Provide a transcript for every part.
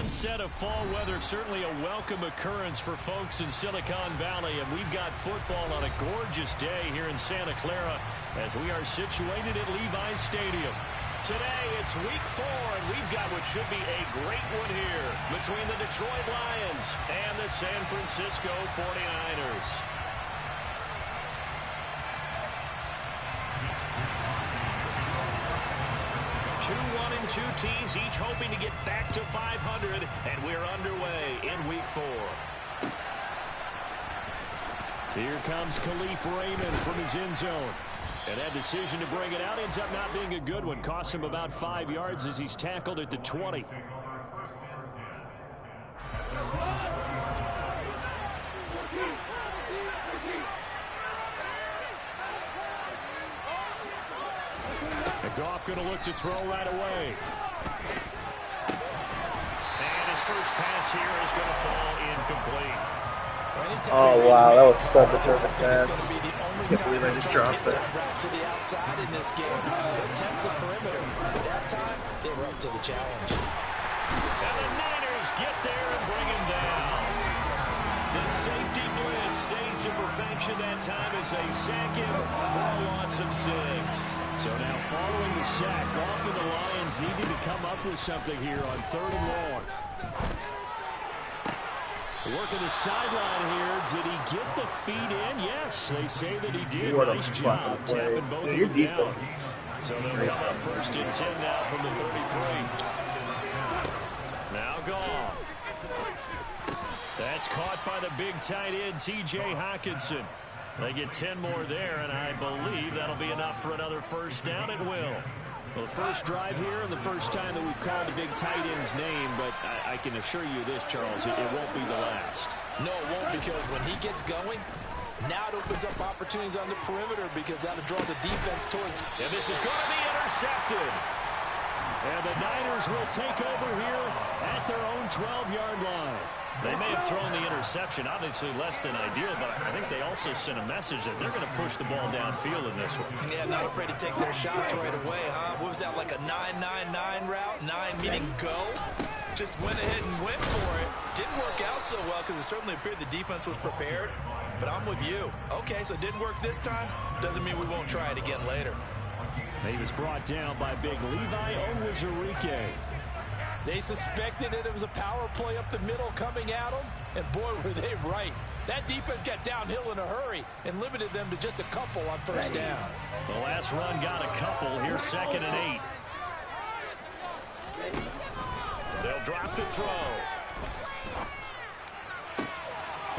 onset of fall weather, certainly a welcome occurrence for folks in Silicon Valley, and we've got football on a gorgeous day here in Santa Clara as we are situated at Levi's Stadium. Today it's week 4, and we've got what should be a great one here between the Detroit Lions and the San Francisco 49ers. Two 1-2 teams, each hoping to get back to 500, and we're underway in week 4. Here comes Khalif Raymond from his end zone. And that decision to bring it out ends up not being a good one. Cost him about 5 yards as he's tackled at the 20. Goff going to look to throw right away. And his first pass here is going to fall incomplete. Oh, wow, that was such a perfect pass. I can't believe I just dropped it. To the outside in this game. They tested perimeter. That time, they were up to the challenge. And the Niners get there and bring him down. The safety blitz staged to perfection that time as they sack him for a loss of 6. So now following the sack, Goff and the Lions needed to come up with something here on 3rd and long. Working the sideline here. Did he get the feet in? Yes, they say that he did. Nice job tapping both of them down. So they'll come up 1st and 10 now from the 33. Now Goff. That's caught by the big tight end, T.J. Hockenson. They get 10 more there, and I believe that'll be enough for another first down. It will. Well, the first drive here and the first time that we've called the big tight end's name, but I can assure you this, Charles, it won't be the last. No, it won't, because when he gets going, now it opens up opportunities on the perimeter because that'll draw the defense towards. And this is going to be intercepted. And the Niners will take over here at their own 12-yard line. They may have thrown the interception, obviously less than ideal, but I think they also sent a message that they're going to push the ball downfield in this one. Yeah, not afraid to take their shots right away, huh? What was that, like a 9-9-9 route? 9 meaning go? Just went ahead and went for it. Didn't work out so well because it certainly appeared the defense was prepared. But I'm with you. Okay, so it didn't work this time. Doesn't mean we won't try it again later. He was brought down by big Levi Onwuzurike. They suspected it was a power play up the middle coming at them, and boy, were they right. That defense got downhill in a hurry and limited them to just a couple on first down. The last run got a couple. Here's 2nd and 8. They'll drop the throw.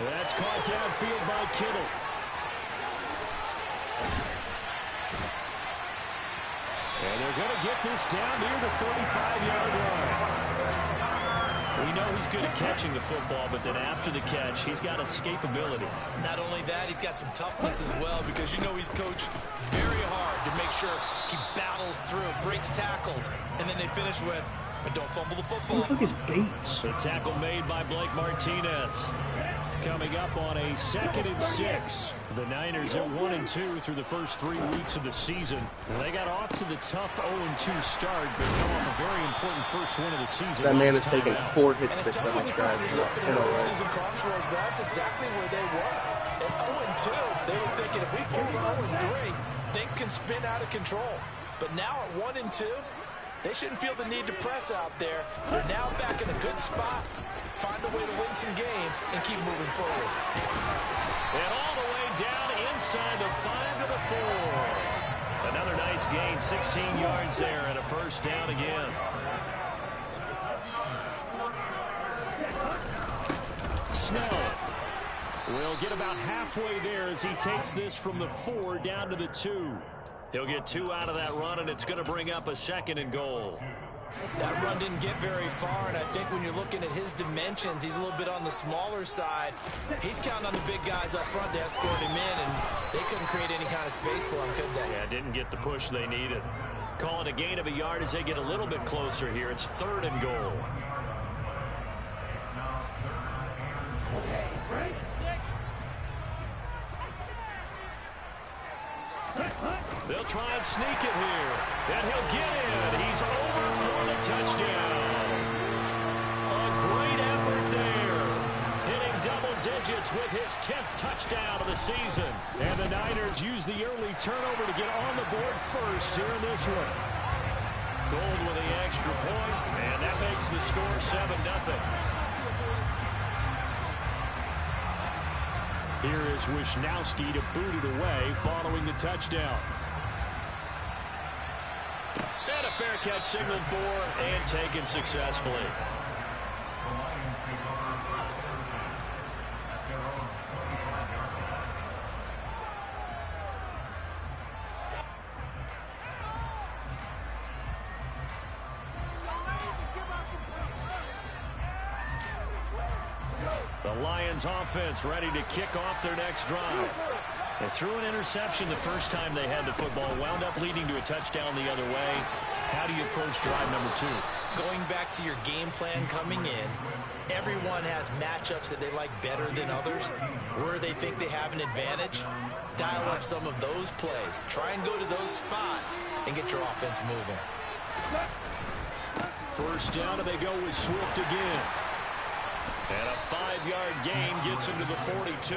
That's caught downfield by Kittle. And they're going to get this down near the 35-yard line. We know he's good at catching the football, but then after the catch, he's got escapability. Not only that, he's got some toughness as well, because you know he's coached very hard to make sure he battles through, breaks tackles, and then they finish with, but don't fumble the football. Look at his Bates. The tackle made by Blake Martinez. Coming up on a 2nd and 6. The Niners at 1-2 through the first 3 weeks of the season. They got off to the tough 0-2 start, but come off a very important first win of the season. That man has taken 4 hits this time. Season crossroads, but that's exactly where they were. At 0-2, they were thinking if we fall to 0-3, things can spin out of control. But now at 1-2, they shouldn't feel the need to press out there. They're now back in a good spot. Find a way to win some games and keep moving forward. And all the way down inside the 5 to the 4. Another nice gain, 16 yards there, and a first down again. Snell will get about halfway there as he takes this from the 4 down to the 2. He'll get 2 out of that run, and it's going to bring up a 2nd and goal. That run didn't get very far, and I think when you're looking at his dimensions, he's a little bit on the smaller side. He's counting on the big guys up front to escort him in, and they couldn't create any kind of space for him, could they? Yeah, didn't get the push they needed. Call it a gain of a yard as they get a little bit closer here. It's 3rd and goal. They'll try and sneak it here. And he'll get in. He's over for the touchdown. A digits with his 10th touchdown of the season. And the Niners use the early turnover to get on the board first here in this one. Gold with the extra point, and that makes the score 7-0. Here is Wisnowski to boot it away following the touchdown. And a fair catch signaled for and taken successfully. The Lions offense ready to kick off their next drive. They threw an interception the first time they had the football, wound up leading to a touchdown the other way. How do you approach drive number 2? Going back to your game plan coming in, everyone has matchups that they like better than others. Where they think they have an advantage, dial up some of those plays. Try and go to those spots and get your offense moving. First down, and they go with Swift again. And a 5-yard gain gets him to the 42.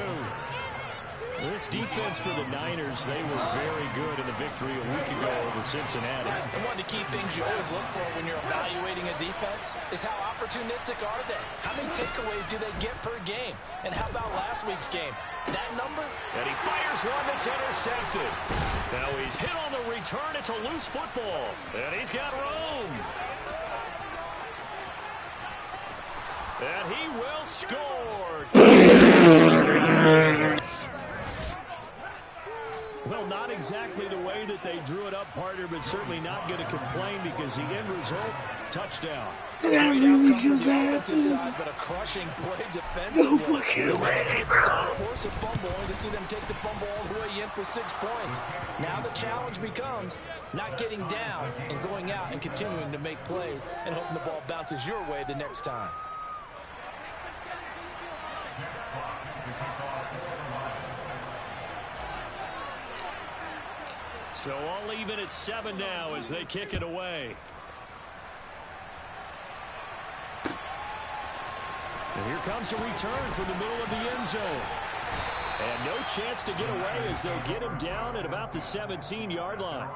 This defense for the Niners, they were very good in the victory a week ago over Cincinnati. And one of the key things you always look for when you're evaluating a defense is how opportunistic are they? How many takeaways do they get per game? And how about last week's game? That number? And he fires one that's intercepted. Now he's hit on the return. It's a loose football. And he's got room. And he will score. Well, not exactly the way that they drew it up, partner, but certainly not going to complain because the end result, touchdown. Great outcome from the offensive side, but a crushing play defensively. Force a fumble, only to see them take the fumble all the way in for 6 points. Now the challenge becomes not getting down and going out and continuing to make plays and hoping the ball bounces your way the next time. So all even at 7 now as they kick it away. And here comes a return from the middle of the end zone. And no chance to get away as they'll get him down at about the 17-yard line.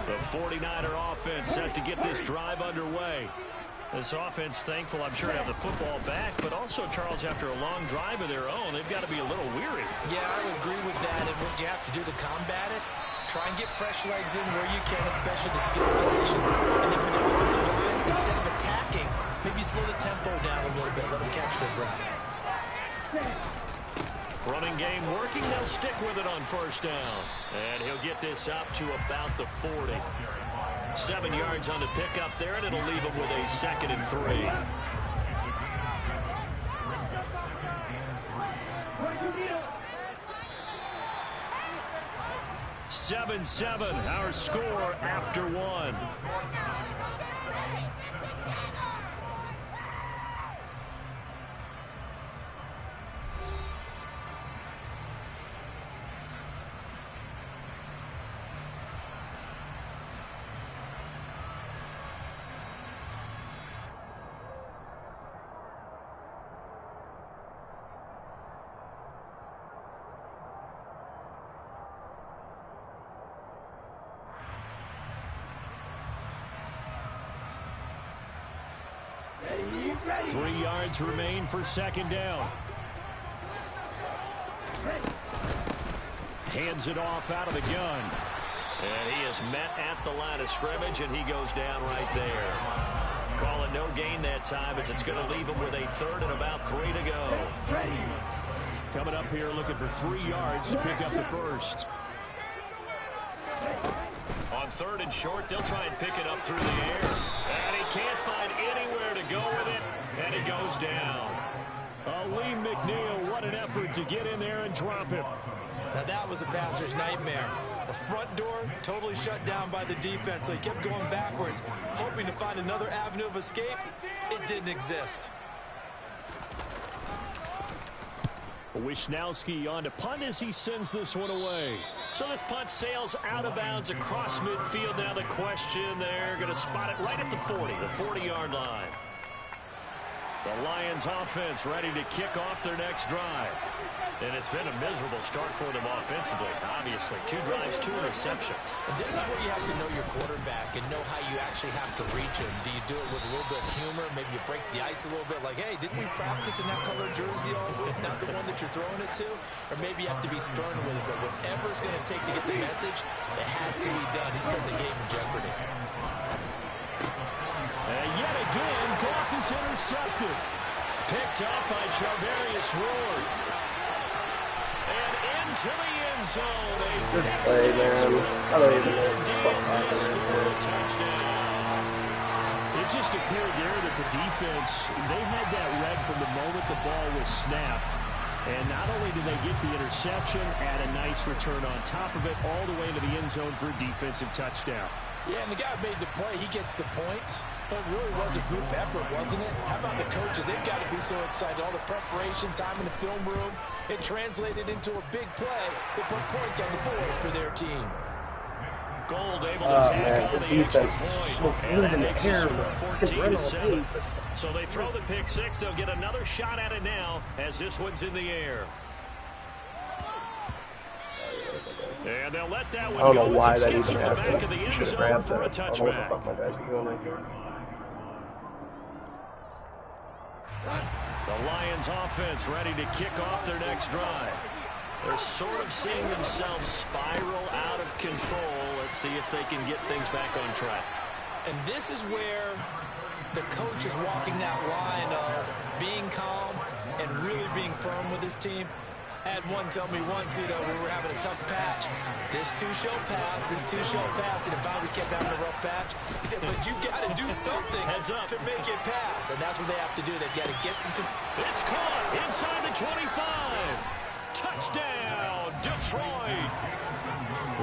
The 49er offense set to get this drive underway. This offense thankful, I'm sure, to have the football back, but also, Charles, after a long drive of their own, they've got to be a little weary. Yeah, I would agree with that. And what you have to do to combat it, try and get fresh legs in where you can, especially to skill positions. And then for the offensive line, instead of attacking, maybe slow the tempo down a little bit, let them catch their breath. Running game working, they'll stick with it on first down. And he'll get this up to about the 40. 7 yards on the pickup there, and it'll leave him with a 2nd and 3. (7-7) our score after 1. Ready. 3 yards remain for 2nd down. Hands it off out of the gun. And he is met at the line of scrimmage, and he goes down right there. Call it no gain that time, as it's going to leave him with a 3rd and about 3 to go. Coming up here looking for 3 yards to pick up the first. On 3rd and short, they'll try and pick it up through the air. And he can't find anywhere to go with it, and it goes down. Lee McNeil, what an effort to get in there and drop him. Now that was a passer's nightmare. The front door totally shut down by the defense, so he kept going backwards, hoping to find another avenue of escape. It didn't exist. Wisnowski on to punt as he sends this one away. So this punt sails out of bounds across midfield. Now the question, they're going to spot it right at the 40, the 40-yard line. The Lions offense ready to kick off their next drive. And it's been a miserable start for them offensively, obviously. 2 drives, 2 interceptions. And this is where you have to know your quarterback and know how you actually have to reach him. Do you do it with a little bit of humor? Maybe you break the ice a little bit like, hey, didn't we practice in that color jersey all week? Not the one that you're throwing it to? Or maybe you have to be stern with it. But whatever it's going to take to get the message, it has to be done. He's putting the game in jeopardy. And yet again, Goff is intercepted. Picked up by Charvarius Ward. And into the end zone. Good play, man. I don't even know what's They happening. score a touchdown. It just appeared there that the defense, they had that read from the moment the ball was snapped. And not only did they get the interception, add a nice return on top of it, all the way to the end zone for a defensive touchdown. Yeah, and the guy made the play. He gets the points. But it really was a group effort, wasn't it? How about the coaches? They've got to be so excited. All the preparation, time in the film room. It translated into a big play that put points on the board for their team. Gold able to tackle the extra point. And that in the makes the air, score just run all 14-7. day. So they throw the pick 6. They'll get another shot at it now as this one's in the air. And they'll let that one I don't go know why as it that skips even from the back of happened. the end Should have zone grabbed for a that. I don't know what the touchback. fuck my guy's doing right here. The Lions offense ready to kick off their next drive. They're sort of seeing themselves spiral out of control. Let's see if they can get things back on track. And this is where the coach is walking that line of being calm and really being firm with his team. I had one tell me once, we were having a tough patch. This too shall pass, this too shall pass. And if I kept having a rough patch, he said, but you got to do something Heads up to make it pass. And that's what they have to do. They've got to get some... It's caught inside the 25. Touchdown, Detroit.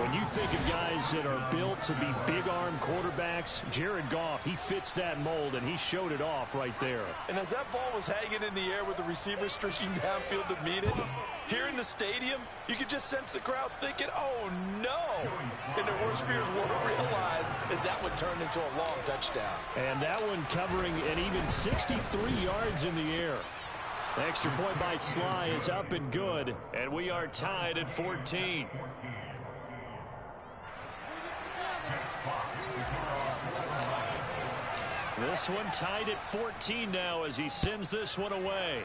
When you think of guys that are built to be big-arm quarterbacks, Jared Goff, he fits that mold, and he showed it off right there. And as that ball was hanging in the air with the receiver streaking downfield to meet it, here in the stadium, you could just sense the crowd thinking, oh, no. And their worst fears weren't realized as that one turned into a long touchdown. And that one covering an even 63 yards in the air. The extra point by Sly is up and good, and we are tied at 14. This one tied at 14 now as he sends this one away.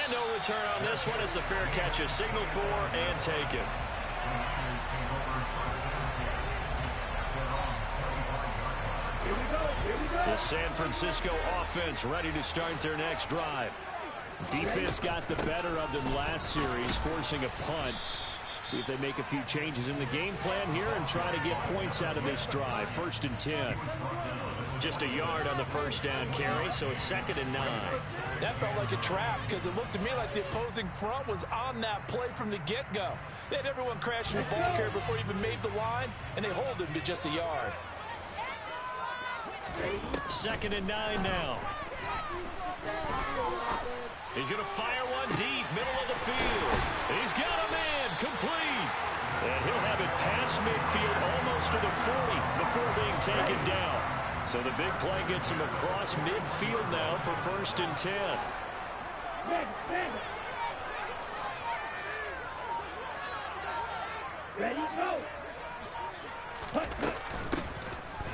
And no return on this one as the fair catch is signaled for and taken. The San Francisco offense ready to start their next drive. Defense got the better of them last series, forcing a punt. See if they make a few changes in the game plan here and try to get points out of this drive. 1st and 10. Just a yard on the first down carry, so it's 2nd and 9. That felt like a trap because it looked to me like the opposing front was on that play from the get-go. They had everyone crashing the ball carrier before he even made the line, and they hold him to just a yard. 2nd and 9 now. He's going to fire one deep, middle of the field. He's got a man, complete. And he'll have it past midfield almost to the 40 before being taken down. So the big play gets him across midfield now for 1st and 10. Ready, go.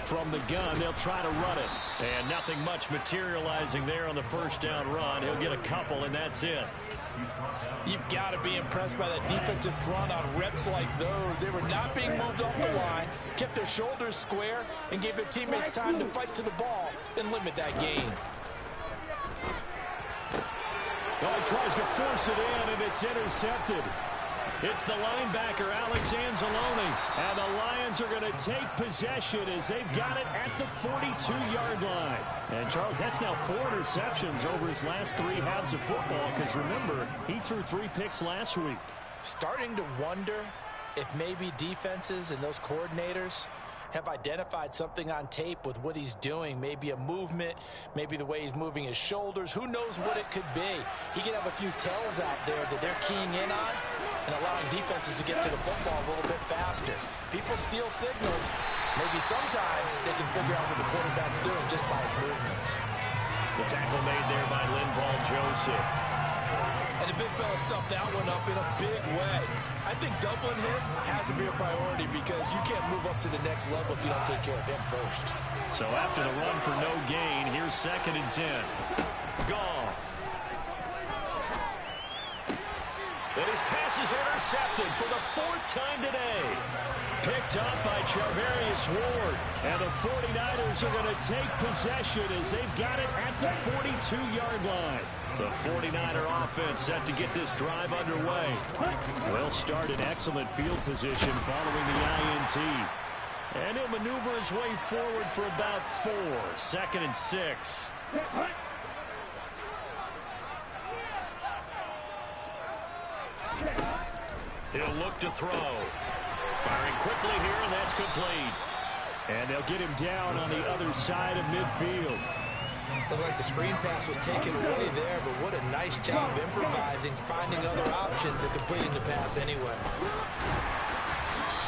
From the gun, they'll try to run it. And nothing much materializing there on the first down run. He'll get a couple, and that's it. You've got to be impressed by that defensive front on reps like those. They were not being moved off the line, kept their shoulders square, and gave their teammates time to fight to the ball and limit that gain. Well, he tries to force it in, and it's intercepted. It's the linebacker, Alex Anzalone. And the Lions are going to take possession as they've got it at the 42-yard line. And, Charles, that's now 4 interceptions over his last 3 halves of football because, remember, he threw 3 picks last week. Starting to wonder if maybe defenses and those coordinators have identified something on tape with what he's doing. Maybe a movement, maybe the way he's moving his shoulders. Who knows what it could be? He could have a few tells out there that they're keying in on and allowing defenses to get to the football a little bit faster. People steal signals. Maybe sometimes they can figure out what the quarterback's doing just by his movements. The tackle made there by Linval Joseph. And the big fella stuffed that one up in a big way. I think doubling him has to be a priority because you can't move up to the next level if you don't take care of him first. So after the run for no gain, here's 2nd and 10. Goff. And his pass is intercepted for the 4th time today. Picked up by Charvarius Ward. And the 49ers are going to take possession as they've got it at the 42-yard line. The 49er offense set to get this drive underway. Will start in excellent field position following the INT. And he'll maneuver his way forward for about 4. 2nd and 6. He'll look to throw. Firing quickly here, and that's complete. And they'll get him down on the other side of midfield. Looked like the screen pass was taken away there, but what a nice job improvising, finding other options, and completing the pass anyway.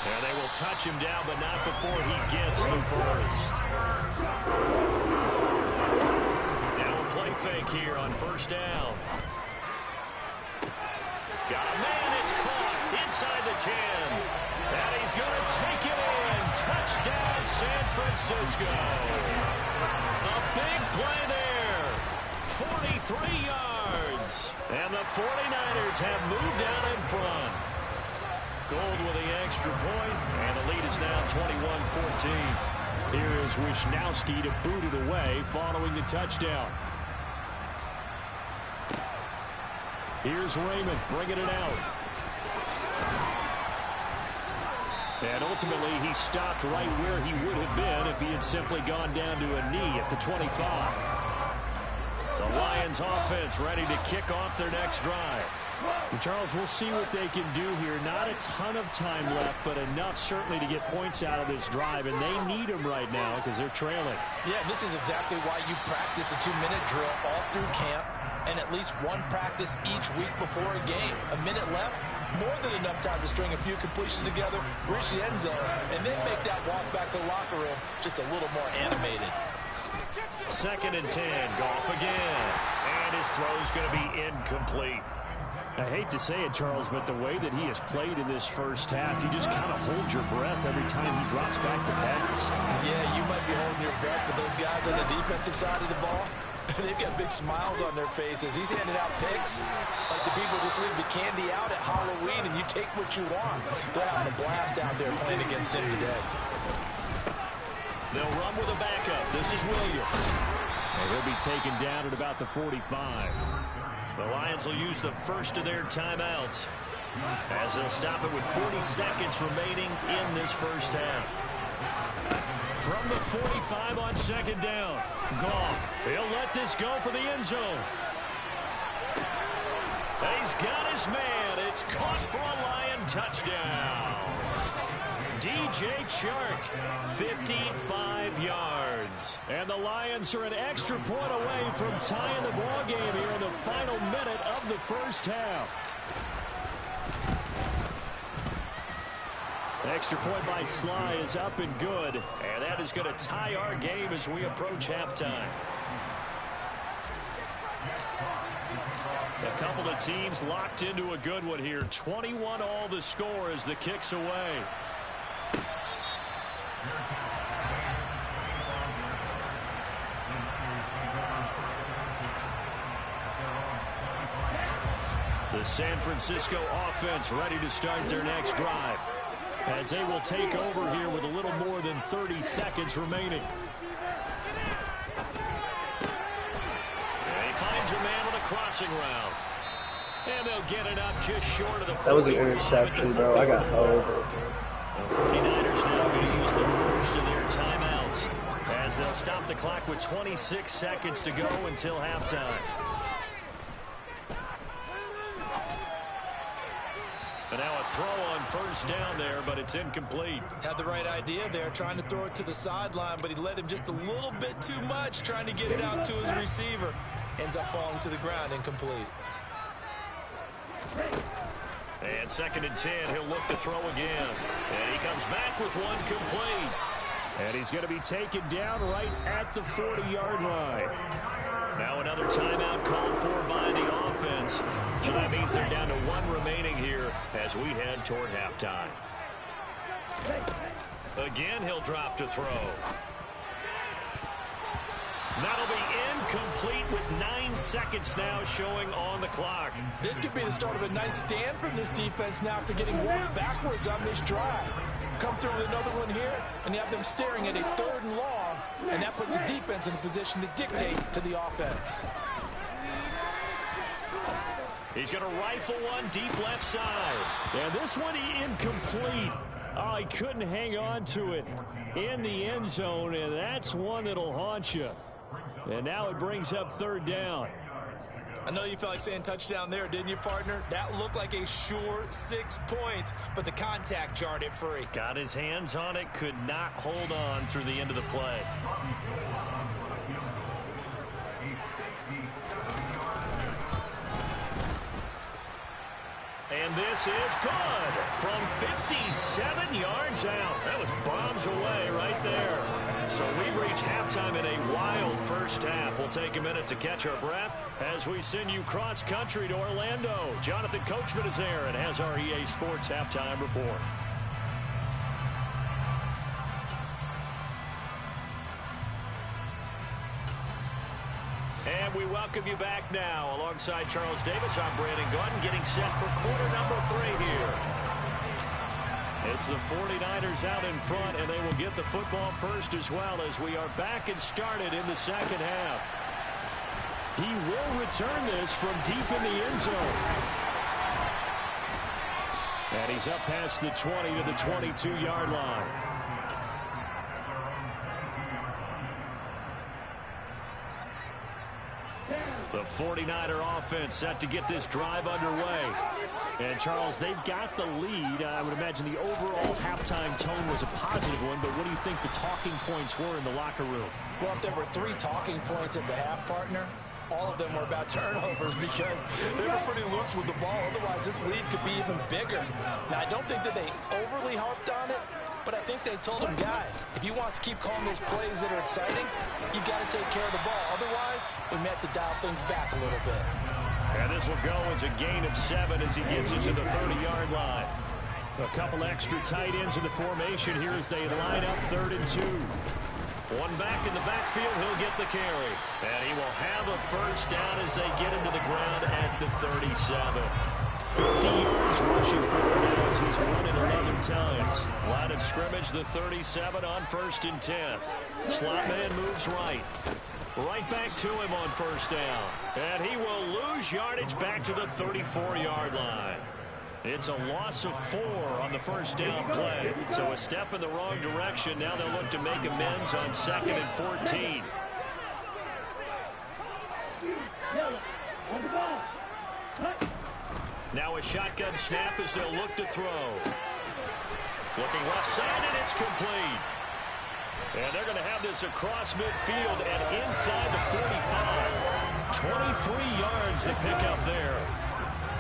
And they will touch him down, but not before he gets the first. Now a play fake here on 1st down. Got a man, it's caught inside the 10. And he's going to take it in. Touchdown, San Francisco. A big play there. 43 yards. And the 49ers have moved out in front. Gold with the extra point, and the lead is now 21-14. Here is Wisnowski to boot it away following the touchdown. Here's Raymond bringing it out. And ultimately, he stopped right where he would have been if he had simply gone down to a knee at the 25. The Lions offense ready to kick off their next drive. And Charles, we'll see what they can do here. Not a ton of time left, but enough certainly to get points out of this drive, and they need them right now because they're trailing. Yeah, this is exactly why you practice a 2-minute drill all through camp and at least one practice each week before a game. A minute left, more than enough time to string a few completions together, reach the end zone, and then make that walk back to the locker room just a little more animated. 2nd and 10, Goff again. And his throw's going to be incomplete. I hate to say it, Charles, but the way that he has played in this first half, you just kind of hold your breath every time he drops back to pass. Yeah, you might be holding your breath, but those guys on the defensive side of the ball, they've got big smiles on their faces. He's handing out picks like the people just leave the candy out at Halloween and you take what you want. They're having a blast out there playing against him today. They'll run with a backup. This is Williams. And he'll be taken down at about the 45. The Lions will use the first of their timeouts as they'll stop it with 40 seconds remaining in this first half. From the 45 on 2nd down, Goff. He'll let this go for the end zone. He's got his man. It's caught for a Lion touchdown. DJ Chark, 55 yards. And the Lions are an extra point away from tying the ball game here in the final minute of the first half. Extra point by Sly is up and good. And that is going to tie our game as we approach halftime. A couple of teams locked into a good one here. 21 all the score as the kick's away. The San Francisco offense ready to start their next drive as they will take over here with a little more than 30 seconds remaining. And he finds a man with a crossing route. And they'll get it up just short of the 45. That was an interception, bro. I got over. The 49ers now going to use the first of their timeouts as they'll stop the clock with 26 seconds to go until halftime. And now a throw on first down there, but it's incomplete. Had the right idea there, trying to throw it to the sideline, but he led him just a little bit too much, trying to get it out to his receiver. Ends up falling to the ground, incomplete. And 2nd and 10, he'll look to throw again. And he comes back with one complete. And he's going to be taken down right at the 40-yard line. Now another timeout called for by the offense. So that means they're down to one remaining here as we head toward halftime. Again, he'll drop to throw. That'll be incomplete with 9 seconds now showing on the clock. This could be the start of a nice stand from this defense now after getting walked backwards on this drive. Come through with another one here, and you have them staring at a 3rd and long, and that puts the defense in a position to dictate to the offense. He's going to rifle one deep left side. And this one incomplete. Oh, he couldn't hang on to it in the end zone, and that's one that'll haunt you. And now it brings up 3rd down. I know you felt like saying touchdown there, didn't you, partner? That looked like a sure 6 points, but the contact jarred it free. Got his hands on it, could not hold on through the end of the play. And this is good from 57 yards out. That was bombs away right there. So we've reached halftime in a wild first half. We'll take a minute to catch our breath as we send you cross-country to Orlando. Jonathan Coachman is there and has our EA Sports halftime report. And we welcome you back now. Alongside Charles Davis, I'm Brandon Gordon, getting set for quarter number 3 here. It's the 49ers out in front, and they will get the football first as well as we are back and started in the second half. He will return this from deep in the end zone. And he's up past the 20 to the 22-yard line. The 49er offense set to get this drive underway. And, Charles, they've got the lead. I would imagine the overall halftime tone was a positive one, but what do you think the talking points were in the locker room? Well, if there were 3 talking points at the half, partner, all of them were about turnovers because they were pretty loose with the ball. Otherwise, this lead could be even bigger. Now, I don't think that they overly harped on it, but I think they told them, guys, if you want to keep calling those plays that are exciting, you got to take care of the ball. Otherwise, we may have to dial things back a little bit. And this will go as a gain of 7 as he gets it to the 30-yard line. A couple extra tight ends in the formation here as they line up 3rd and 2. One back in the backfield, he'll get the carry. And he will have a first down as they get him to the ground at the 37. 50 yards rushing for him now as he's run it 11 times. Line of scrimmage, the 37 on 1st and 10. Slot man moves right. Right back to him on first down. And he will lose yardage back to the 34-yard line. It's a loss of 4 on the first down play. So a step in the wrong direction. Now they'll look to make amends on 2nd and 14. Now a shotgun snap as they'll look to throw. Looking left side, and it's complete. And they're going to have this across midfield and inside the 45. 23 yards the pickup there.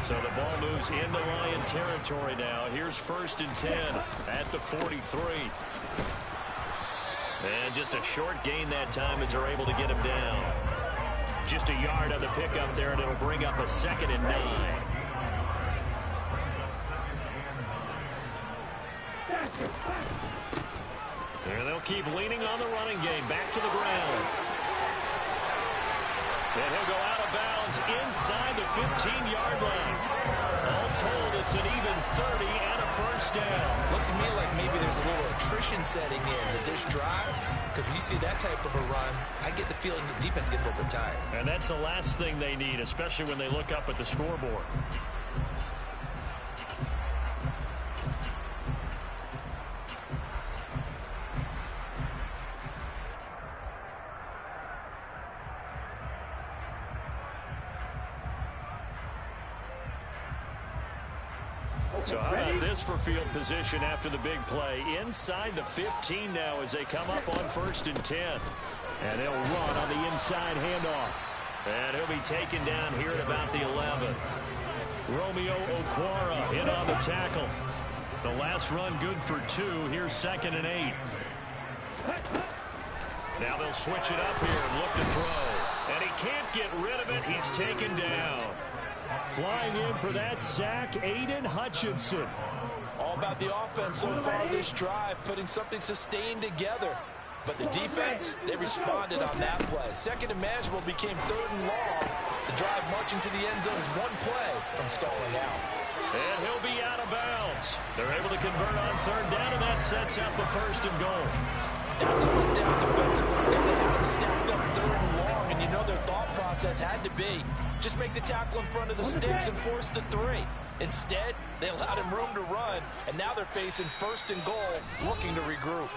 So the ball moves into Lion territory now. Here's 1st and 10 at the 43. And just a short gain that time as they're able to get him down. Just a yard on the pickup there, and it'll bring up a 2nd and 9. And they'll keep leaning on the running game. Back to the ground. And he'll go out of bounds inside the 15-yard line. told it's an even 30 and a first down. Looks to me like maybe there's a little attrition setting in to this drive, because when you see that type of a run, I get the feeling the defense getting a little bit tired. And that's the last thing they need, especially when they look up at the scoreboard. So how about this for field position after the big play? Inside the 15 now as they come up on 1st and 10. And they'll run on the inside handoff. And he'll be taken down here at about the 11. Romeo Okwara in on the tackle. The last run good for 2. Here's 2nd and 8. Now they'll switch it up here and look to throw. And he can't get rid of it. He's taken down. Flying in for that sack, Aiden Hutchinson. All about the offense so far this drive, putting something sustained together. But the defense, they responded on that play. 2nd and manageable became 3rd and long. The drive marching to the end zone is one play from stalling out. And he'll be out of bounds. They're able to convert on 3rd down, and that sets up the 1st and goal. That's a letdown defensively because they had him snapped up 3rd and long, and you know their thought process had to be just make the tackle in front of the sticks and force the 3. Instead, they allowed him room to run, and now they're facing 1st and goal, looking to regroup.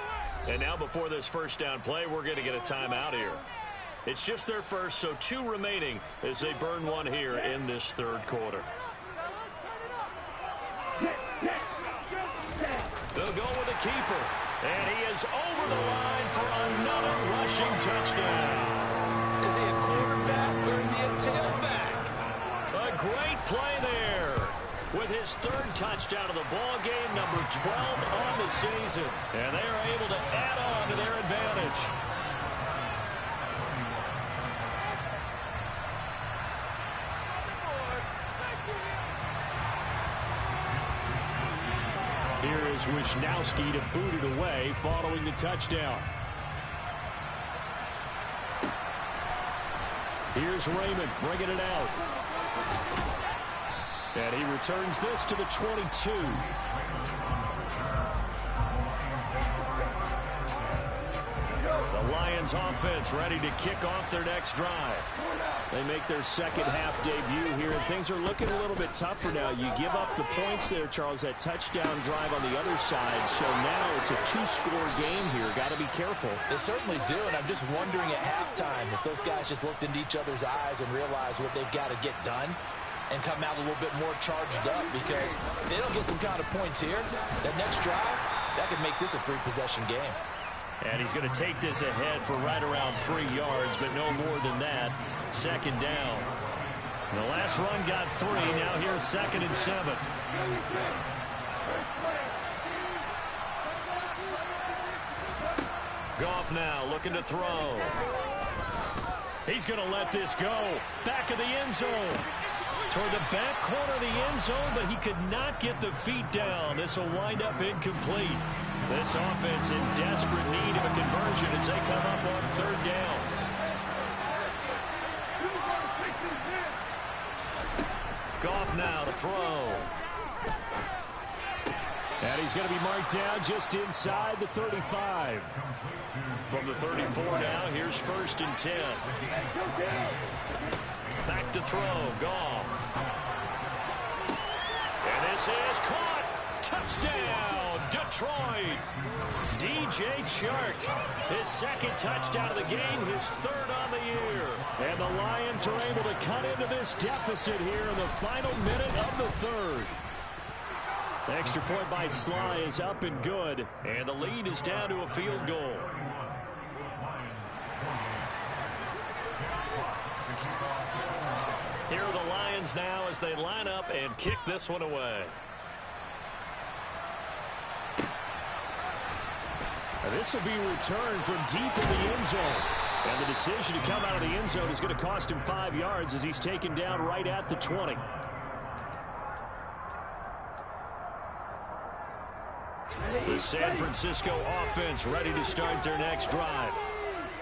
And now before this first down play, we're going to get a timeout here. It's just their first, so 2 remaining as they burn one here in this 3rd quarter. They'll go with the keeper. And he is over the line for another rushing touchdown. Is he a quarterback or is he a tailback? A great play there. With his 3rd touchdown of the ball game, number 12 on the season. And they are able to add on to their advantage. Here is Wisnowski to boot it away following the touchdown. Here's Raymond bringing it out. And he returns this to the 22. The Lions offense ready to kick off their next drive. They make their 2nd half debut here, and things are looking a little bit tougher now. You give up the points there, Charles, that touchdown drive on the other side. So now it's a 2-score game here. Got to be careful. They certainly do, and I'm just wondering at halftime if those guys just looked into each other's eyes and realized what they've got to get done and come out a little bit more charged up, because if they don't get some kind of points here, that next drive, that could make this a 3-possession game. And he's going to take this ahead for right around 3 yards, but no more than that. 2nd down. The last run got 3. Now here's 2nd and 7. Goff now looking to throw. He's going to let this go. Back of the end zone. Toward the back corner of the end zone, but he could not get the feet down. This will wind up incomplete. This offense in desperate need of a conversion as they come up on 3rd down. Goff now to throw. And he's going to be marked down just inside the 35. From the 34 now, here's 1st and 10. Back to throw, Goff. And this is caught. Touchdown, Detroit. DJ Chark, his 2nd touchdown of the game, his 3rd on the year. And the Lions are able to cut into this deficit here in the final minute of the 3rd. The extra point by Sly is up and good. And the lead is down to a field goal. Here are the Lions now as they line up and kick this one away. And this will be returned from deep in the end zone. And the decision to come out of the end zone is going to cost him 5 yards as he's taken down right at the 20. The San Francisco offense ready to start their next drive.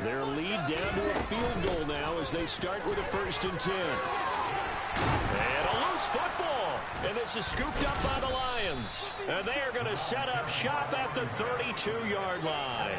Their lead down to a field goal now as they start with a 1st and 10. And a loose football. And this is scooped up by the Lions. And they are going to set up shop at the 32-yard line.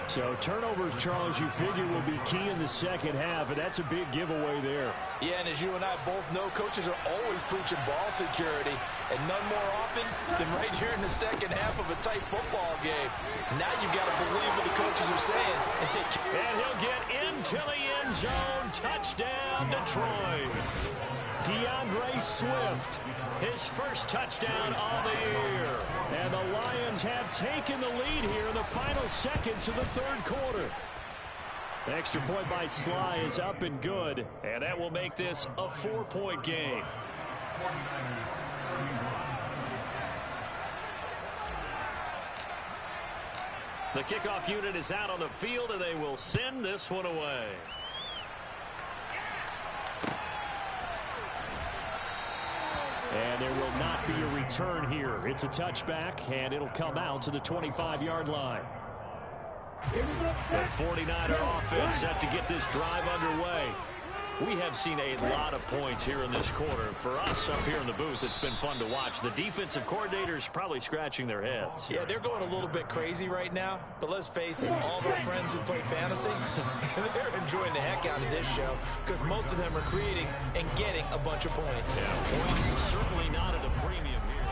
So turnovers, Charles, you figure will be key in the second half, and that's a big giveaway there. Yeah, and as you and I both know, coaches are always preaching ball security, and none more often than right here in the second half of a tight football game. Now you've got to believe what the coaches are saying and take care. And he'll get into the end zone. Touchdown, Detroit. DeAndre Swift, his first touchdown of the year. And the Lions have taken the lead here in the final seconds of the third quarter. The extra point by Sly is up and good, and that will make this a 4-point game. The kickoff unit is out on the field, and they will send this one away. And there will not be a return here. It's a touchback, and it'll come out to the 25-yard line. The 49er offense set to get this drive underway. We have seen a lot of points here in this quarter. For us up here in the booth, it's been fun to watch. The defensive coordinators probably scratching their heads. Yeah, they're going a little bit crazy right now. But let's face it, all of our friends who play fantasy, they're enjoying the heck out of this show because most of them are creating and getting a bunch of points. Yeah, points are certainly not at a premium here.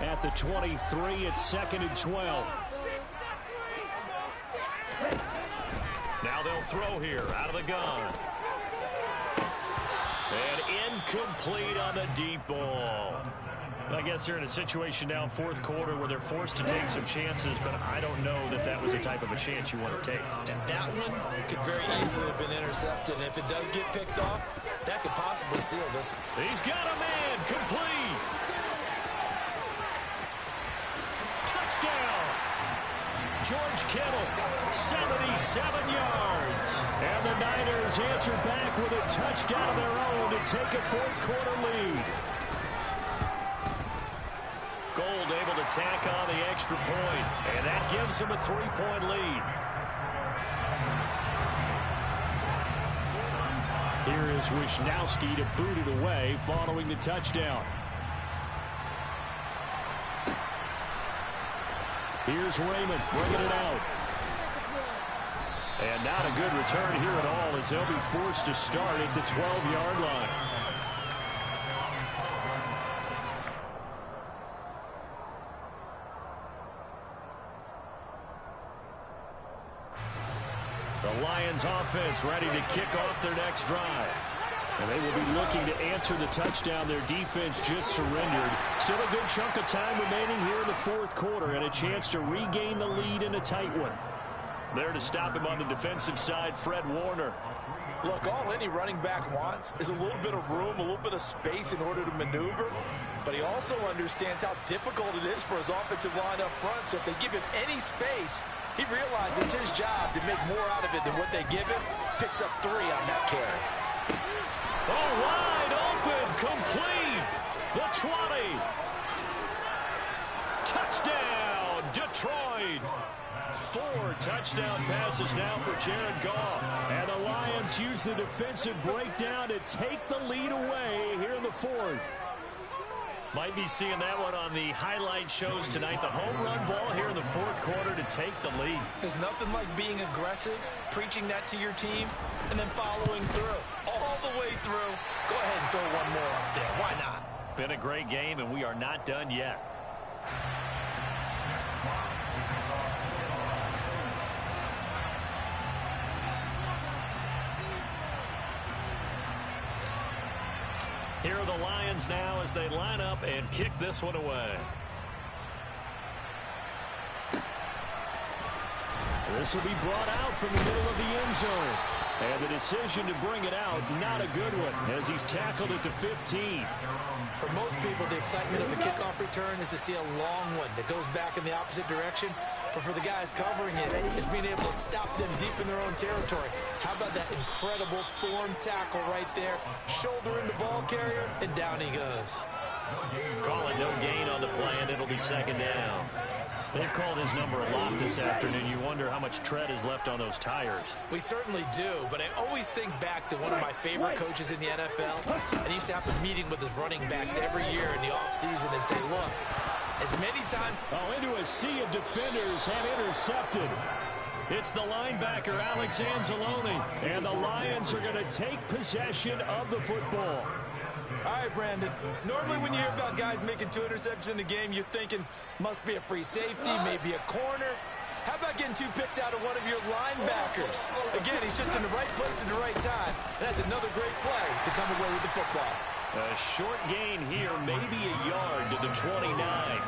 At the 23, it's 2nd and 12. Now they'll throw here out of the gun. And incomplete on the deep ball. I guess they're in a situation now, fourth quarter, where they're forced to take some chances, but I don't know that that was the type of a chance you want to take. And that one could very easily have been intercepted. And if it does get picked off, that could possibly seal this one. He's got a man, complete. Touchdown. George Kittle, 77 yards. And the Niners answer back with a touchdown of their own to take a fourth quarter lead. Gold able to tack on the extra point, and that gives them a 3-point lead. Here is Wisnowski to boot it away following the touchdown. Here's Raymond bringing it out. And not a good return here at all as they'll be forced to start at the 12-yard line. The Lions offense ready to kick off their next drive. And they will be looking to answer the touchdown their defense just surrendered. Still a good chunk of time remaining here in the fourth quarter and a chance to regain the lead in a tight one. There to stop him on the defensive side, Fred Warner. Look, all any running back wants is a little bit of room, a little bit of space in order to maneuver. But he also understands how difficult it is for his offensive line up front. So if they give him any space, he realizes his job to make more out of it than what they give him. Picks up 3 on that carry. Oh, wide open, complete. The 20. Touchdown, Detroit. 4 touchdown passes now for Jared Goff. And the Lions use the defensive breakdown to take the lead away here in the fourth. Might be seeing that one on the highlight shows tonight. The home run ball here in the fourth quarter to take the lead. There's nothing like being aggressive, preaching that to your team, and then following through. All the way through. Go ahead and throw one more up there. Why not? Been a great game, and we are not done yet. Here are the Lions now as they line up and kick this one away. This will be brought out from the middle of the end zone. And the decision to bring it out, not a good one, as he's tackled at the 15. For most people, the excitement of a kickoff return is to see a long one that goes back in the opposite direction. But for the guys covering it, it's being able to stop them deep in their own territory. How about that incredible form tackle right there? Shoulder in the ball carrier, and down he goes. Call it no gain on the play, and it'll be second down. They've called his number a lot this afternoon. You wonder how much tread is left on those tires. We certainly do, but I always think back to one of my favorite coaches in the NFL, and he used to have a meeting with his running backs every year in the offseason and say, look, as many times... Oh, into a sea of defenders and intercepted. It's the linebacker, Alex Anzalone, and the Lions are going to take possession of the football. All right, Brandon. Normally when you hear about guys making 2 interceptions in the game, you're thinking must be a free safety, maybe a corner. How about getting 2 picks out of one of your linebackers? Again, he's just in the right place at the right time. And that's another great play to come away with the football. A short gain here, maybe a yard to the 29.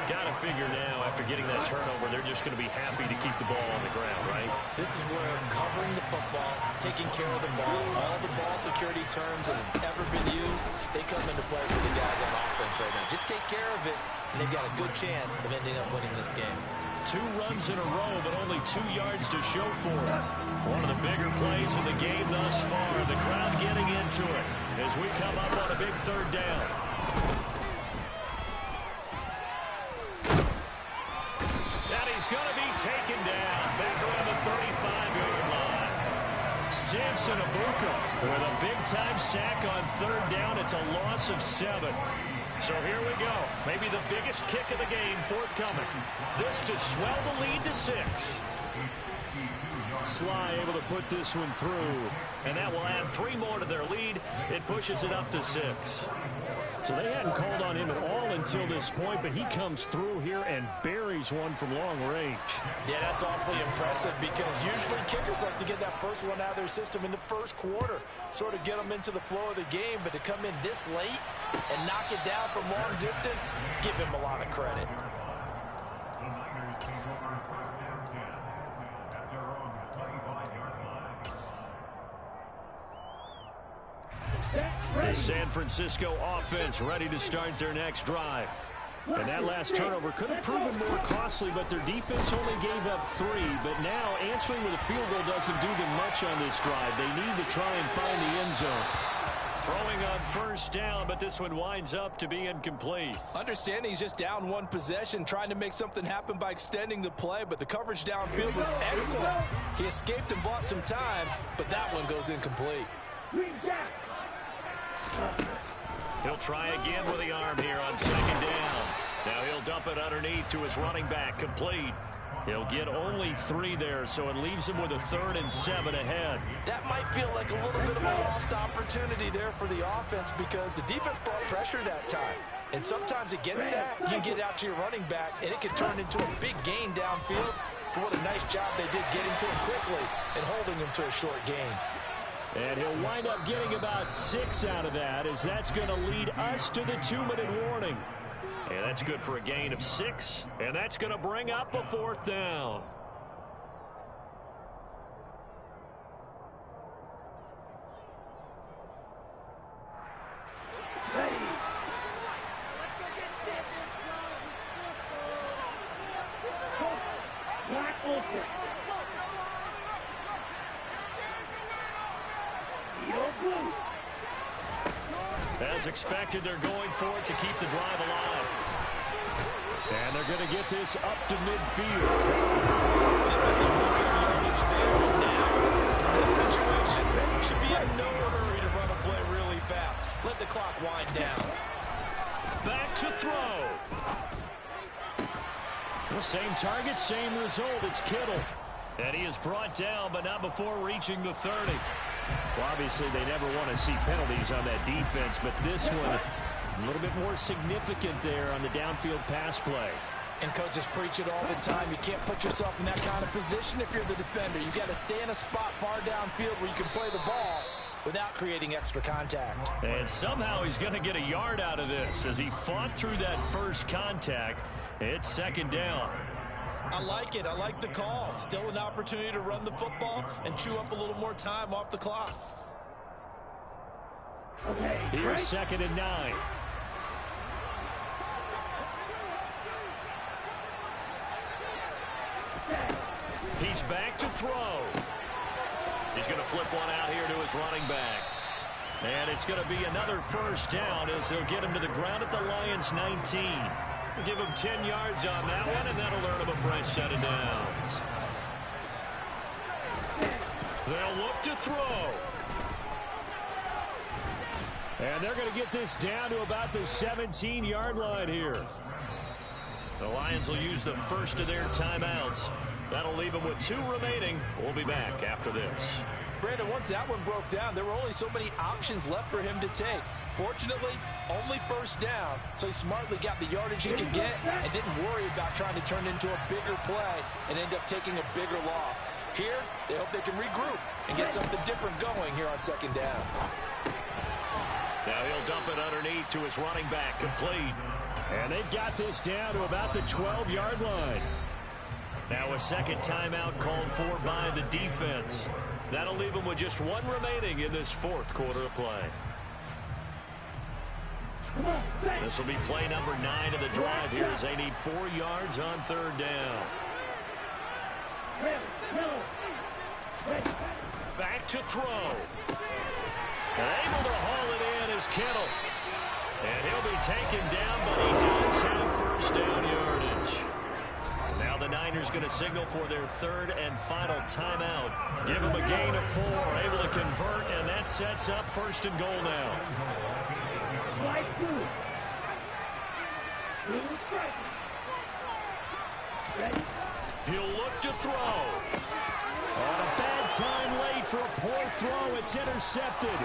Got to figure now, after getting that turnover, they're just going to be happy to keep the ball on the ground, right? This is where covering the football, taking care of the ball, all the ball security terms that have ever been used, they come into play for the guys on offense right now. Just take care of it, and they've got a good chance of ending up winning this game. 2 runs in a row, but only 2 yards to show for it. One of the bigger plays in the game thus far. The crowd getting into it as we come up on a big 3rd down. He's going to be taken down back around the 35-yard line. Samson Abuka with a big-time sack on 3rd down. It's a loss of 7. So here we go. Maybe the biggest kick of the game forthcoming. This to swell the lead to 6. Sly able to put this one through. And that will add 3 more to their lead. It pushes it up to 6. So they hadn't called on him at all until this point, but he comes through here and buries one from long range. Yeah, that's awfully impressive because usually kickers like to get that first one out of their system in the first quarter, sort of get them into the flow of the game, but to come in this late and knock it down from long distance, give him a lot of credit. The San Francisco offense ready to start their next drive. And that last turnover could have proven more costly, but their defense only gave up 3. But now answering with a field goal doesn't do them much on this drive. They need to try and find the end zone. Throwing on 1st down, but this one winds up to be incomplete. Understanding he's just down 1 possession, trying to make something happen by extending the play, but the coverage downfield was excellent. He escaped and bought some time, but that one goes incomplete. He'll try again with the arm here on 2nd down. Now he'll dump it underneath to his running back, complete. He'll get only 3 there, so it leaves him with a 3rd and 7 ahead. That might feel like a little bit of a lost opportunity there for the offense because the defense brought pressure that time. And sometimes against that, you get out to your running back, and it can turn into a big gain downfield. But what a nice job they did getting to him quickly and holding him to a short gain. And he'll wind up getting about 6 out of that, as that's going to lead us to the 2-minute warning. And that's good for a gain of 6, and that's going to bring up a 4th down. As expected, they're going for it to keep the drive alive. And they're going to get this up to midfield. In this situation, should be in no hurry to run a play really fast. Let the clock wind down. Back to throw. The same target, same result. It's Kittle. And he is brought down, but not before reaching the 30. Well, obviously, they never want to see penalties on that defense, but this one a little bit more significant there on the downfield pass play. And coaches preach it all the time. You can't put yourself in that kind of position if you're the defender. You've got to stay in a spot far downfield where you can play the ball without creating extra contact. And somehow he's going to get a yard out of this as he fought through that first contact. It's 2nd down. I like it. I like the call. Still an opportunity to run the football and chew up a little more time off the clock. Here's 2nd and 9. He's back to throw. He's going to flip one out here to his running back. And it's going to be another 1st down as they'll get him to the ground at the Lions' 19. Give him 10 yards on that one, and that'll earn him a fresh set of downs. They'll look to throw. And they're going to get this down to about the 17-yard line here. The Lions will use the first of their timeouts. That'll leave them with 2 remaining. We'll be back after this. Brandon, once that one broke down, there were only so many options left for him to take. Fortunately, only first down, so he smartly got the yardage he could get and didn't worry about trying to turn it into a bigger play and end up taking a bigger loss. Here, they hope they can regroup and get something different going here on second down. Now he'll dump it underneath to his running back, complete. And they've got this down to about the 12-yard line. Now a second timeout called for by the defense. That'll leave them with just 1 remaining in this fourth quarter of play. This will be play number 9 of the drive here as they need 4 yards on third down. Back to throw. Able to haul it in is Kittle. And he'll be taken down, but he does have first down yardage. Now the Niners going to signal for their third and final timeout. Give them a gain of 4, able to convert, and that sets up first and goal now. He'll look to throw. On a bad time late for a poor throw. It's intercepted.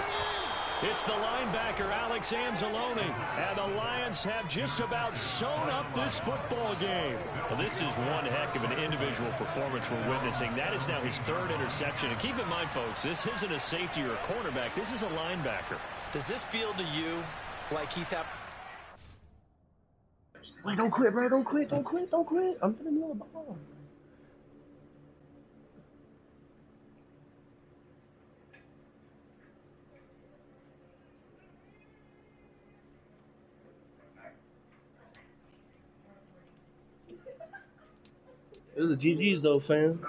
It's the linebacker, Alex Anzalone. And the Lions have just about sewn up this football game. Well, this is one heck of an individual performance we're witnessing. That is now his 3rd interception. And keep in mind, folks, this isn't a safety or a cornerback. This is a linebacker. Does this feel to you like he's having... Wait, don't quit, bro. Don't quit. Don't quit. Don't quit. I'm finna nail the ball. It was the GG's though, fam.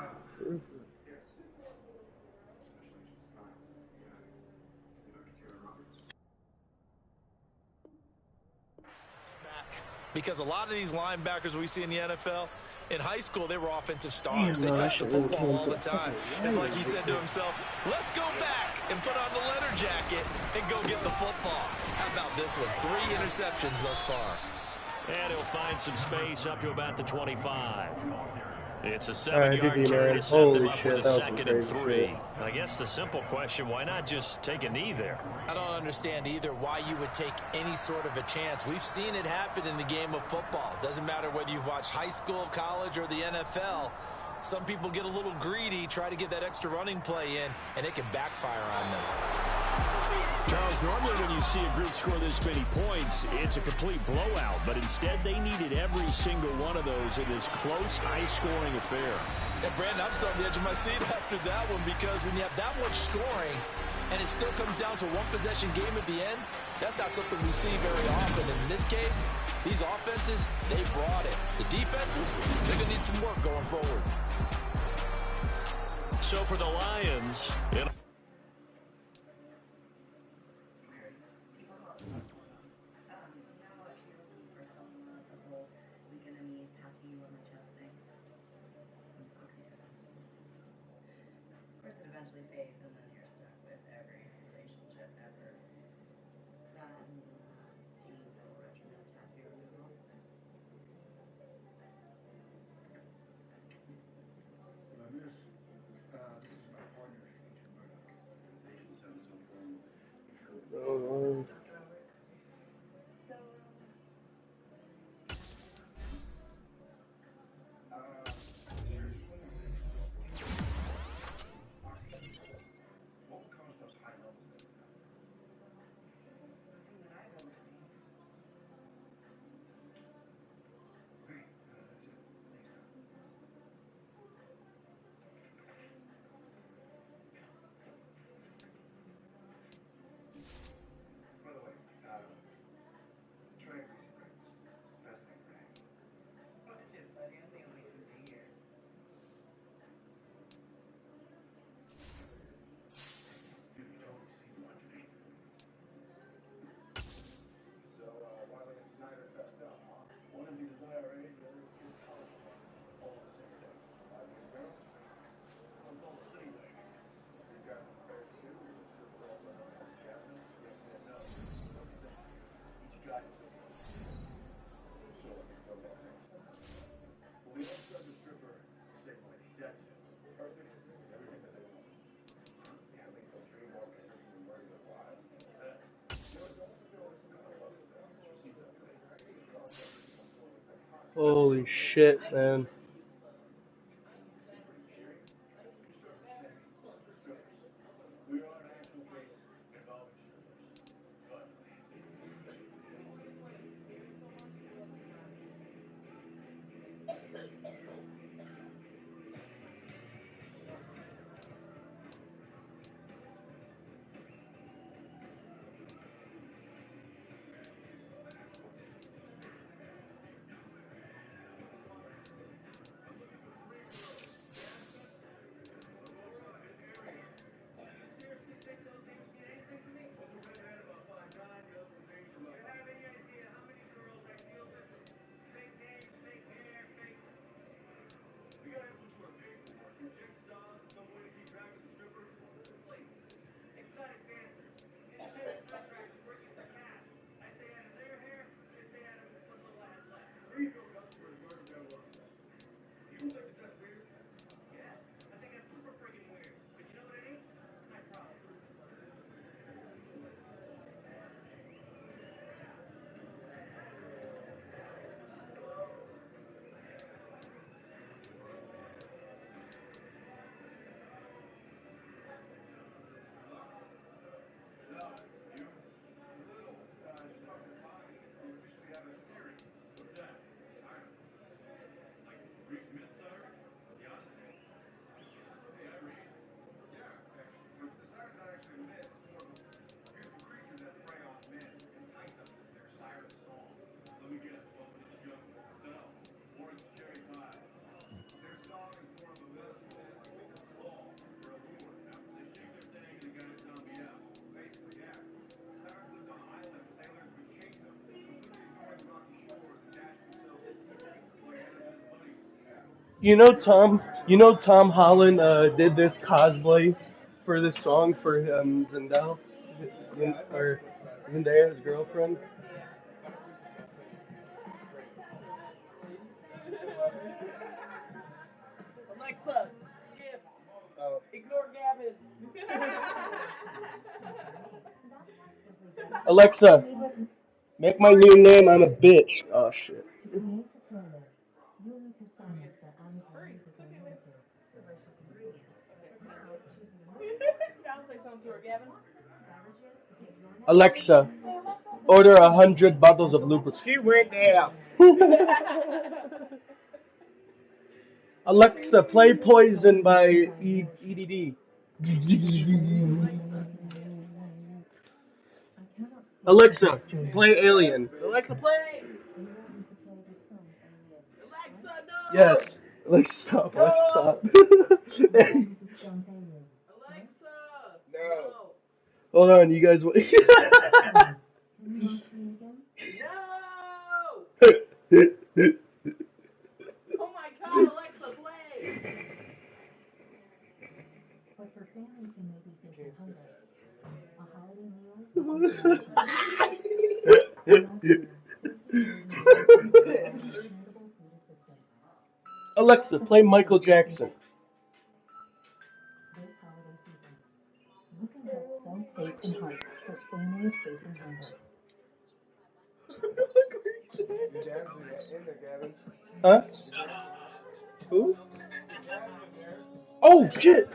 Because a lot of these linebackers we see in the NFL, in high school, they were offensive stars. They touched the football all the time. It's like he said to himself, let's go back and put on the leather jacket and go get the football. How about this one? 3 interceptions thus far. And he'll find some space up to about the 25. It's a 7-yard carry to set them up with a 2nd and 3. I guess the simple question, why not just take a knee there? I don't understand either why you would take any sort of a chance. We've seen it happen in the game of football. Doesn't matter whether you've watched high school, college, or the NFL. Some people get a little greedy, try to get that extra running play in, and it can backfire on them. Charles, normally when you see a group score this many points, it's a complete blowout. But instead, they needed every single one of those in this close, high-scoring affair. And, Brandon, I'm still on the edge of my seat after that one because when you have that much scoring and it still comes down to 1-possession game at the end, that's not something we see very often. And in this case, these offenses, they brought it. The defenses, they're going to need some work going forward. So for the Lions, Holy shit, man. Tom Holland did this cosplay for this song for or Zendaya's girlfriend. Alexa, skip. Ignore Gavin. Alexa, make my new name. I'm a bitch. Oh shit. Now say something to her, Gavin. Alexa, order 100 bottles of lubricant. She went there. Alexa, play Poison by EDD. Alexa, play Alien. Alexa, play. Alexa, no. Yes. Alexa, stop. Alexa, stop. Alexa. No. Hold on, you guys. No. Oh my God, Alexa, play. Alexa, play Michael Jackson. Huh? Who? Oh shit!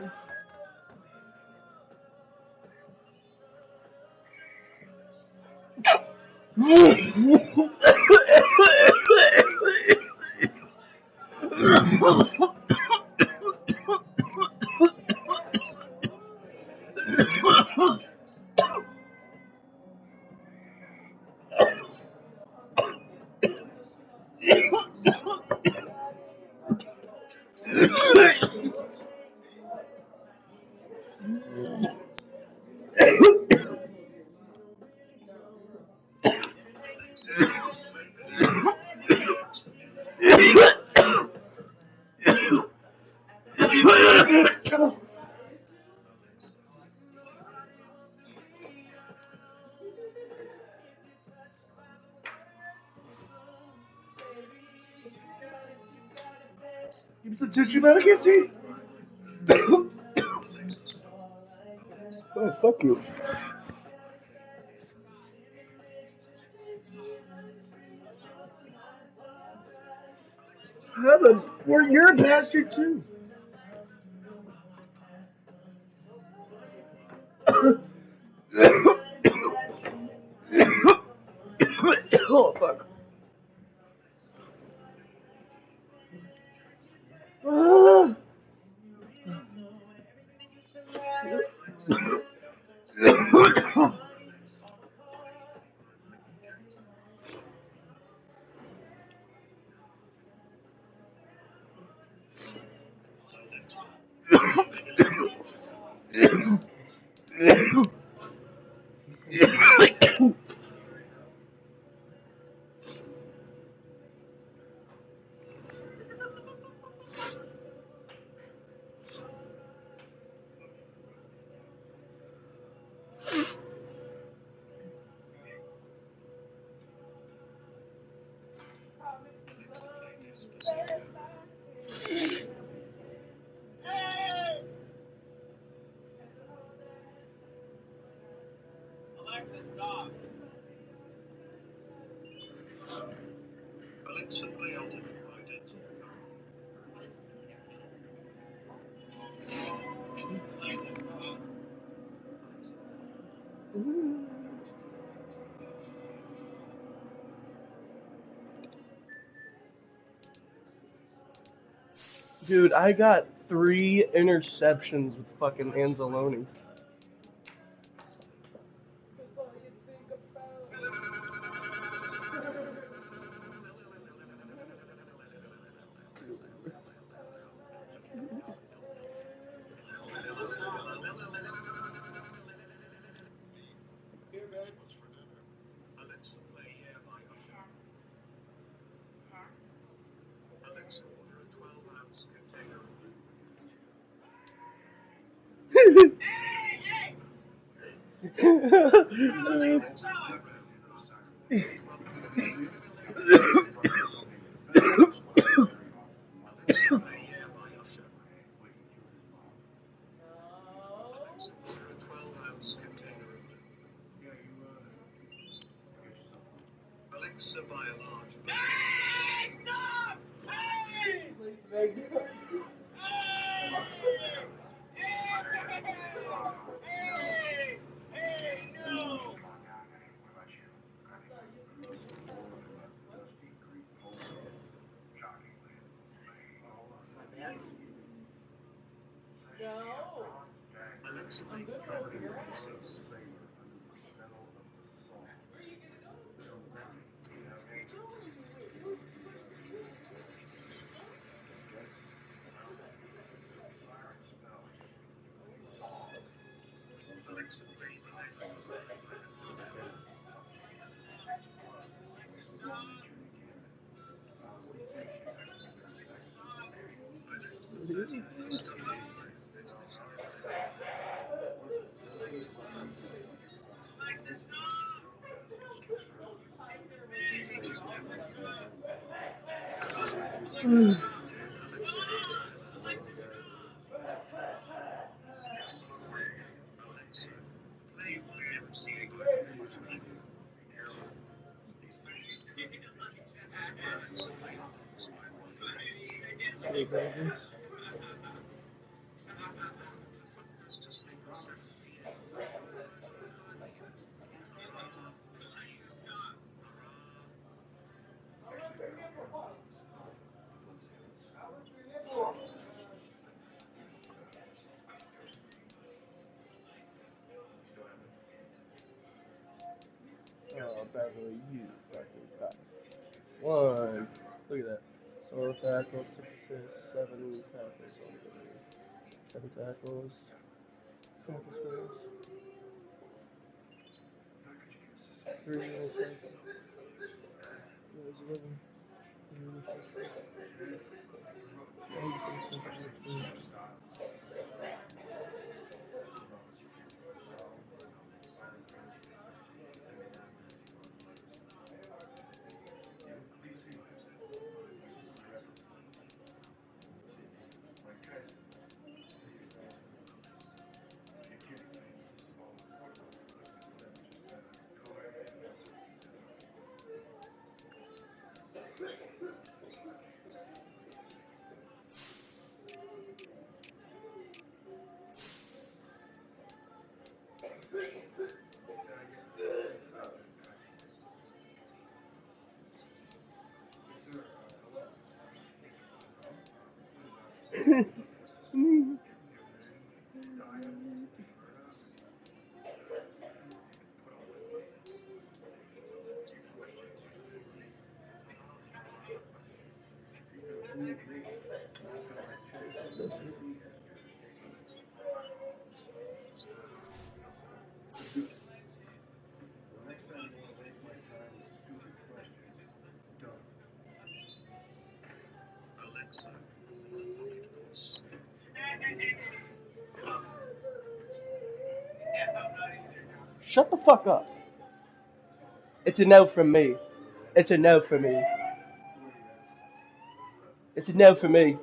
Give me some tissue, man. I can't see. Oh, fuck you. You're a bastard too. Oh fuck. Ah. Dude, I got 3 interceptions with fucking Anzalone. Oh, Beverly, you fucking cock. 1. Look at that. 4 tackles, 6 assists, 7 tackles. 7 tackles. Tackle squares. 3 tackles. 11. Shut the fuck up. It's a no from me. It's a no for me. It's a no for me.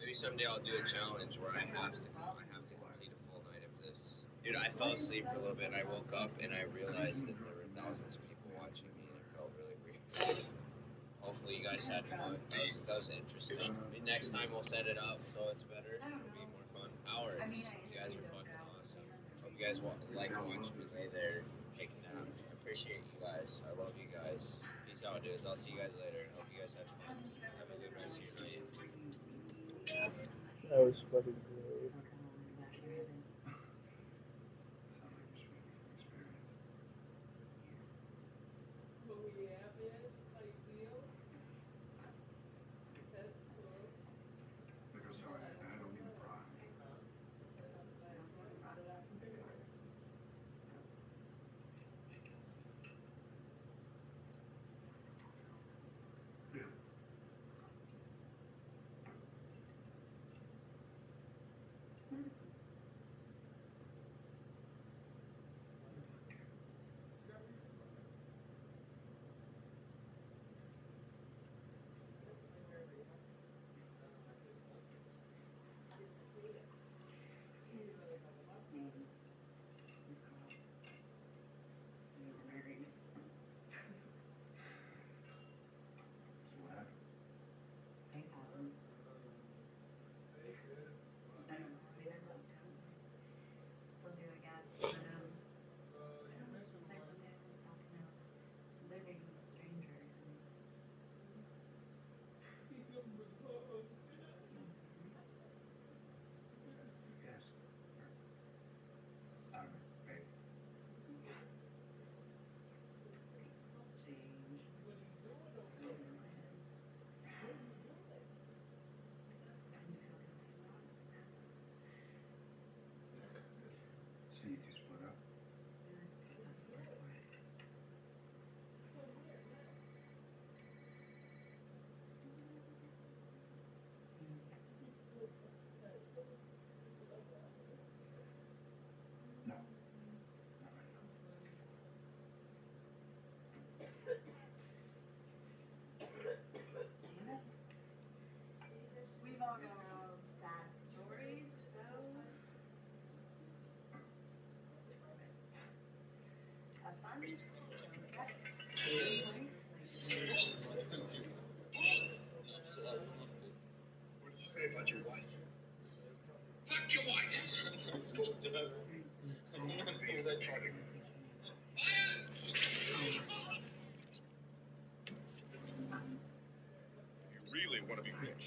Maybe someday I'll do a challenge where I have to complete a full night of this. Dude, I fell asleep for a little bit and I woke up and I realized that there were thousands of people watching me and it felt really weird. Hopefully you guys had fun. That was interesting. Maybe next time we'll set it up so it's better. It'll be more fun. Hours. You guys are fucking awesome. Hope you guys like watching me lay there taking naps. I appreciate you guys. I love you guys. Peace out, dudes. I'll see you guys later. Hope you guys had fun. Have a good rest of your night. That was fucking great. What did you say about your wife? Fuck your wife! You really want to be rich?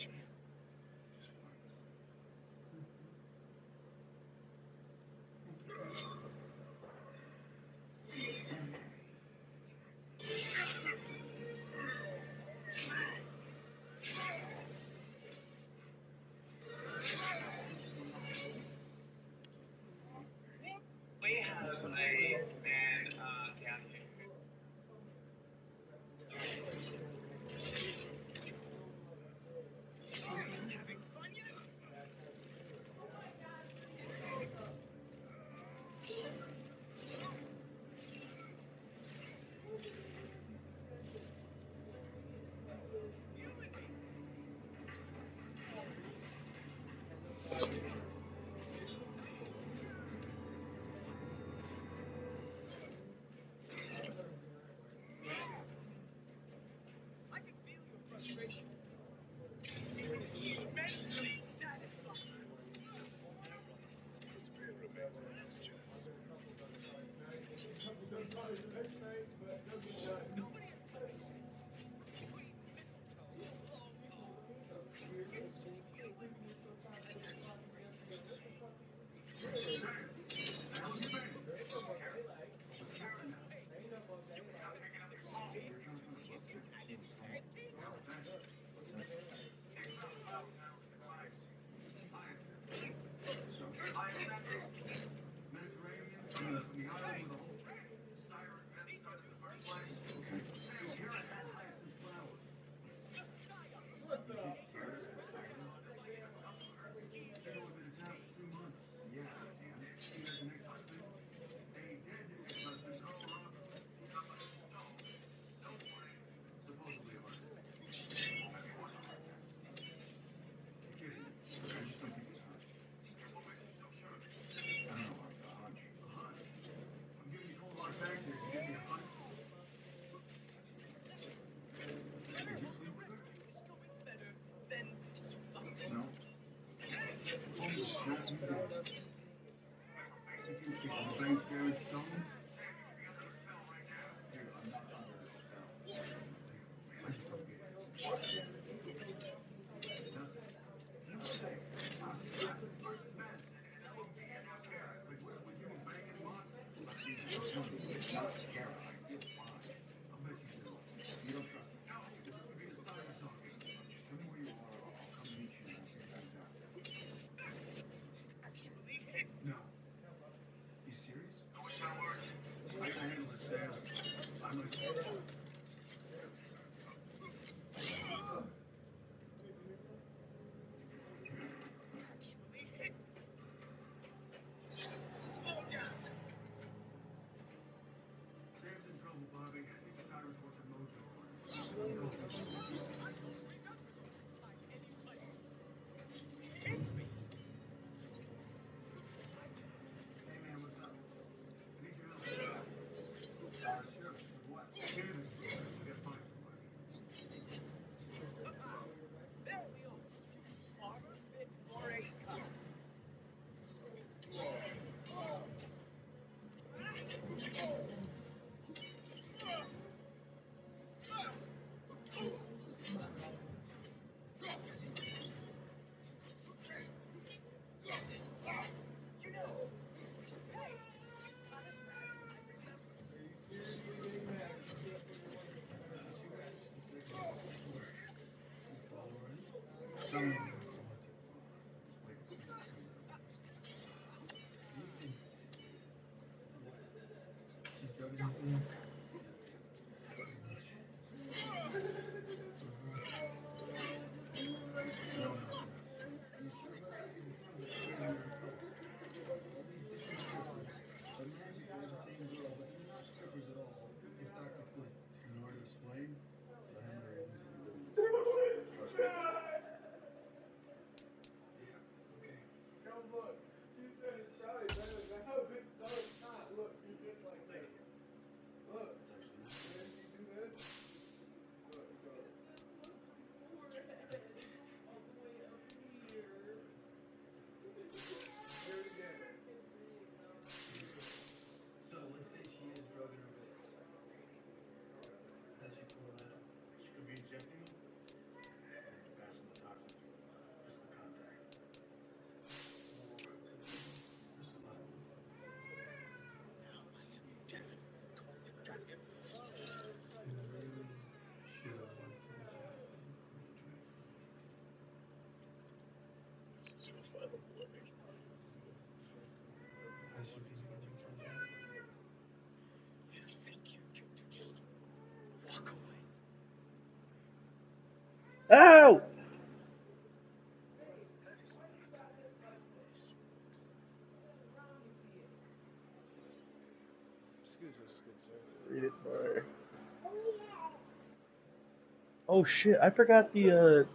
We have a man down here. Having fun yet? I can feel your frustration. It is immensely satisfying. Nobody has come to say between mistletoe, slow call. It's just you and me. You can kind of tag team. These are the first better than this one. Actually hit. Actually hit. Slow down. I don't remember the last time anybody hit me. There we are. Armor fit for a cop. You know, hey, it's not as bad as I remember. Come look. You said it's probably better now. It's not. Look, you did like this. Read it for. Oh shit! I forgot the